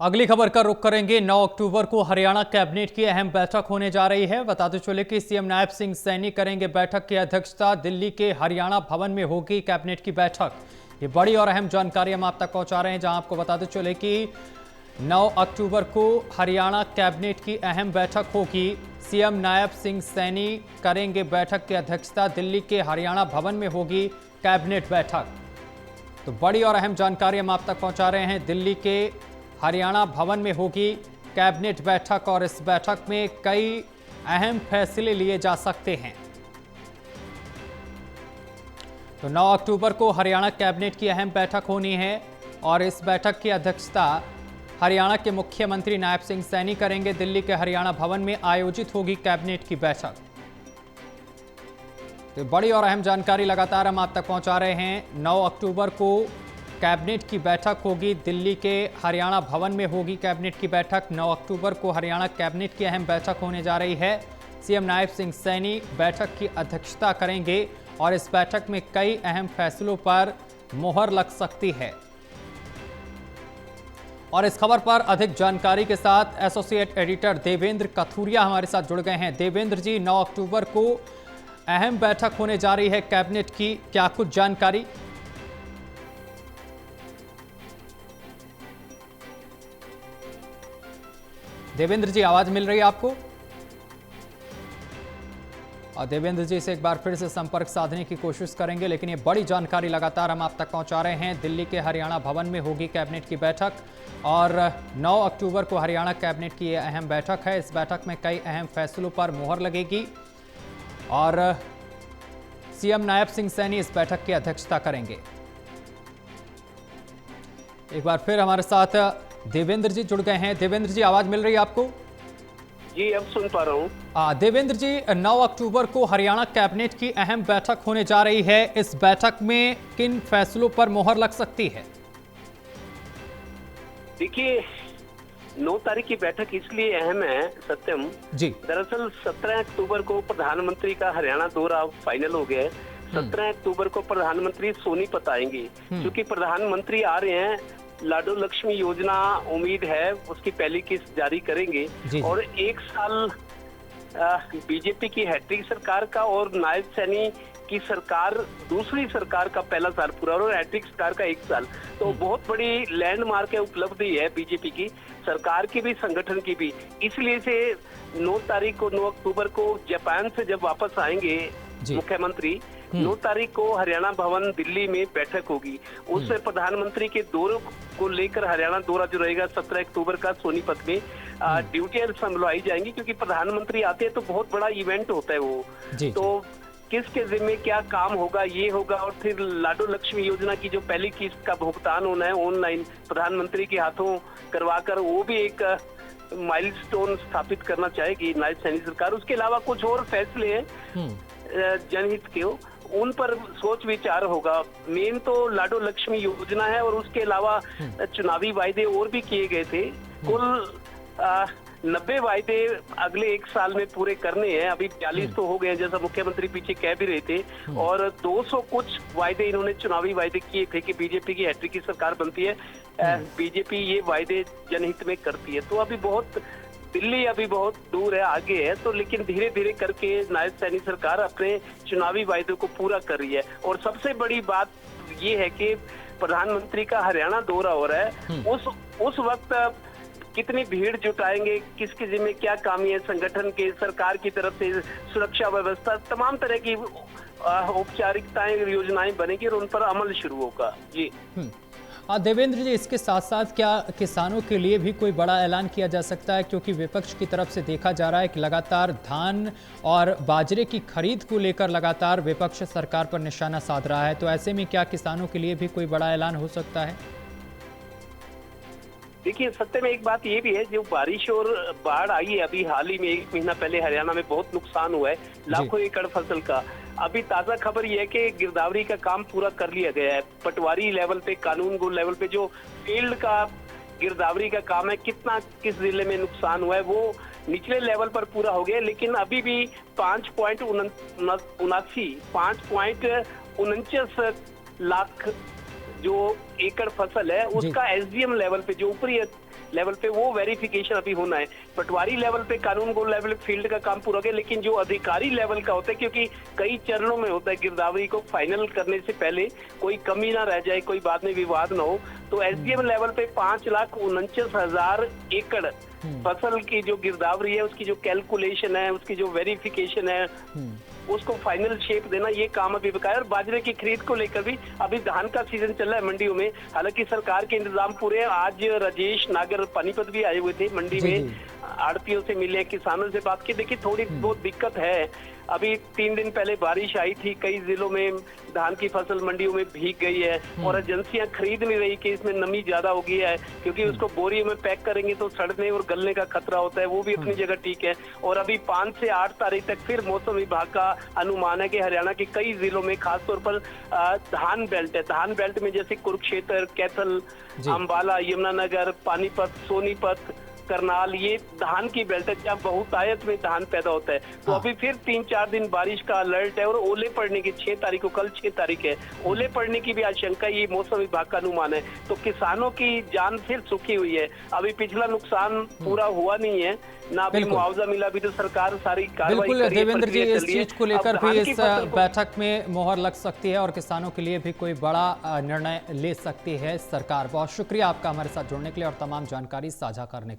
अगली खबर का रुख करेंगे। 9 अक्टूबर को हरियाणा कैबिनेट की अहम बैठक होने जा रही है। बताते चले कि सीएम नायब सिंह सैनी करेंगे बैठक की अध्यक्षता। दिल्ली के हरियाणा भवन में होगी कैबिनेट की बैठक। ये बड़ी और अहम जानकारी हम आप तक पहुंचा रहे हैं, जहां आपको बताते चले कि 9 अक्टूबर को हरियाणा कैबिनेट की अहम बैठक होगी। सीएम नायब सिंह सैनी करेंगे बैठक की अध्यक्षता। दिल्ली के हरियाणा भवन में होगी कैबिनेट बैठक। तो बड़ी और अहम जानकारी हम आप तक पहुंचा रहे हैं। दिल्ली के हरियाणा भवन में होगी कैबिनेट बैठक और इस बैठक में कई अहम फैसले लिए जा सकते हैं। तो 9 अक्टूबर को हरियाणा कैबिनेट की अहम बैठक होनी है और इस बैठक की अध्यक्षता हरियाणा के मुख्यमंत्री नायब सिंह सैनी करेंगे। दिल्ली के हरियाणा भवन में आयोजित होगी कैबिनेट की बैठक। तो बड़ी और अहम जानकारी लगातार हम आप तक पहुंचा रहे हैं। 9 अक्टूबर को कैबिनेट की बैठक होगी। दिल्ली के हरियाणा भवन में होगी कैबिनेट की बैठक। 9 अक्टूबर को हरियाणा कैबिनेट की अहम बैठक होने जा रही है। सीएम नायब सिंह सैनी बैठक की अध्यक्षता करेंगे और इस बैठक में कई अहम फैसलों पर मुहर लग सकती है। और इस खबर पर अधिक जानकारी के साथ एसोसिएट एडिटर देवेंद्र कथुरिया हमारे साथ जुड़ गए हैं। देवेंद्र जी, 9 अक्टूबर को अहम बैठक होने जा रही है कैबिनेट की, क्या कुछ जानकारी? देवेंद्र जी, आवाज मिल रही है आपको? और देवेंद्र जी से एक बार फिर से संपर्क साधने की कोशिश करेंगे, लेकिन ये बड़ी जानकारी लगातार हम आप तक पहुंचा रहे हैं। दिल्ली के हरियाणा भवन में होगी कैबिनेट की बैठक और 9 अक्टूबर को हरियाणा कैबिनेट की यह अहम बैठक है। इस बैठक में कई अहम फैसलों पर मुहर लगेगी और सीएम नायब सिंह सैनी इस बैठक की अध्यक्षता करेंगे। एक बार फिर हमारे साथ देवेंद्र जी जुड़ गए हैं। देवेंद्र जी, आवाज मिल रही है आपको? जी, अब सुन पा रहा हूँ। देवेंद्र जी, 9 अक्टूबर को हरियाणा कैबिनेट की अहम बैठक होने जा रही है। इस बैठक में किन फैसलों पर मुहर लग सकती है? देखिए, 9 तारीख की बैठक इसलिए अहम है सत्यम जी। दरअसल 17 अक्टूबर को प्रधानमंत्री का हरियाणा दौरा फाइनल हो गया है। 17 अक्टूबर को प्रधानमंत्री सोनीपत आएंगे। क्योंकि प्रधानमंत्री आ रहे हैं, लाडो लक्ष्मी योजना उम्मीद है उसकी पहली किस्त जारी करेंगे। और 1 साल बीजेपी की हैट्रिक सरकार का और नायब सैनी की सरकार दूसरी सरकार का पहला साल पूरा और हैट्रिक सरकार का 1 साल, तो बहुत बड़ी लैंडमार्क है, उपलब्धि है बीजेपी की सरकार की भी, संगठन की भी। इसलिए से 9 तारीख को 9 अक्टूबर को जापान से जब वापस आएंगे मुख्यमंत्री, 9 तारीख को हरियाणा भवन दिल्ली में बैठक होगी। उसमें प्रधानमंत्री के दौरे को लेकर हरियाणा दौरा जो रहेगा 17 अक्टूबर का सोनीपत में ड्यूटियां संभलवाई जाएंगी। क्योंकि प्रधानमंत्री आते हैं तो बहुत बड़ा इवेंट होता है वो, तो किसके जिम्मे क्या काम होगा ये होगा। और फिर लाडो लक्ष्मी योजना की जो पहली किस्त का भुगतान होना है ऑनलाइन प्रधानमंत्री के हाथों करवाकर, वो भी एक माइलस्टोन स्थापित करना चाहेगी नायब सैनी सरकार। उसके अलावा कुछ और फैसले हैं जनहित के, उन पर सोच विचार होगा। मेन तो लाडो लक्ष्मी योजना है और उसके अलावा चुनावी वायदे और भी किए गए थे। कुल 90 वायदे अगले 1 साल में पूरे करने हैं। अभी 42 तो हो गए हैं, जैसा मुख्यमंत्री पीछे कह भी रहे थे। और 200 कुछ वायदे इन्होंने चुनावी वायदे किए थे कि बीजेपी की हैट्रिक की सरकार बनती है, बीजेपी ये वायदे जनहित में करती है। तो अभी दिल्ली अभी बहुत दूर है, आगे है, तो लेकिन धीरे धीरे करके नायब सैनी सरकार अपने चुनावी वायदों को पूरा कर रही है। और सबसे बड़ी बात ये है कि प्रधानमंत्री का हरियाणा दौरा हो रहा है, उस वक्त कितनी भीड़ जुटाएंगे, किसके जिम्मे क्या कामी है, संगठन के, सरकार की तरफ से सुरक्षा व्यवस्था, तमाम तरह की औपचारिकताएं, योजनाएं बनेगी और उन पर अमल शुरू होगा। जी देवेंद्र जी, इसके साथ साथ क्या किसानों के लिए भी कोई बड़ा ऐलान किया जा सकता है? क्योंकि विपक्ष की तरफ से देखा जा रहा है कि लगातार धान और बाजरे की खरीद को लेकर लगातार विपक्ष सरकार पर निशाना साध रहा है, तो ऐसे में क्या किसानों के लिए भी कोई बड़ा ऐलान हो सकता है? देखिए, सत्य में एक बात ये भी है, जो बारिश और बाढ़ आई है अभी हाल ही में 1 महीना पहले हरियाणा में बहुत नुकसान हुआ है, लाखों एकड़ फसल का। अभी ताजा खबर ये है कि गिरदावरी का काम पूरा कर लिया गया है। पटवारी लेवल पे, कानूनगो लेवल पे जो फील्ड का गिरदावरी का काम है, कितना किस जिले में नुकसान हुआ है वो निचले लेवल पर पूरा हो गया। लेकिन अभी भी 5.49 लाख जो एकड़ फसल है उसका एसडीएम लेवल पे, जो ऊपरी लेवल पे, वो वेरिफिकेशन अभी होना है। पटवारी लेवल पे, कानून गो लेवल पे फील्ड का काम पूरा हो गया, लेकिन जो अधिकारी लेवल का होता है, क्योंकि कई चरणों में होता है, गिरदावरी को फाइनल करने से पहले कोई कमी ना रह जाए, कोई बाद में विवाद ना हो, तो एसडीएम लेवल पे 5,49,000 एकड़ फसल की जो गिरदावरी है, उसकी जो कैलकुलेशन है, उसकी जो वेरिफिकेशन है, उसको फाइनल शेप देना, ये काम अभी बकाया। और बाजरे की खरीद को लेकर भी अभी धान का सीजन चल रहा है मंडियों में, हालांकि सरकार के इंतजाम पूरे हैं। आज राजेश नागर पानीपत भी आए हुए थे मंडी में, आड़तियों से मिले, किसानों से बात की। देखिए थोड़ी बहुत दिक्कत है, अभी 3 दिन पहले बारिश आई थी, कई जिलों में धान की फसल मंडियों में भीग गई है और एजेंसियां खरीद नहीं रही कि इसमें नमी ज्यादा हो गई है, क्योंकि उसको बोरियों में पैक करेंगे तो सड़ने और गलने का खतरा होता है। वो भी अपनी जगह ठीक है। और अभी 5 से 8 तारीख तक फिर मौसम विभाग का अनुमान है कि हरियाणा के कई जिलों में, खासतौर पर धान बेल्ट है, धान बेल्ट में जैसे कुरुक्षेत्र, कैथल, अंबाला, यमुनानगर, पानीपत, सोनीपत, करनाल, ये धान की बेल्ट है जहाँ बहुतायत में धान पैदा होता है। तो अभी फिर 3-4 दिन बारिश का अलर्ट है और ओले पड़ने की 6 तारीख को, कल 6 तारीख है, ओले पड़ने की भी आशंका, ये मौसम विभाग का अनुमान है। तो किसानों की जान फिर सुखी हुई है। अभी पिछला नुकसान पूरा हुआ नहीं है, ना अभी मुआवजा मिला, अभी तो सरकार सारी कार्रवाई बिल्कुल देवेंद्र जी, इस चीज को लेकर भी इस बैठक में मोहर लग सकती है और किसानों के लिए भी कोई बड़ा निर्णय ले सकती है सरकार। बहुत शुक्रिया आपका हमारे साथ जुड़ने के लिए और तमाम जानकारी साझा करने के लिए।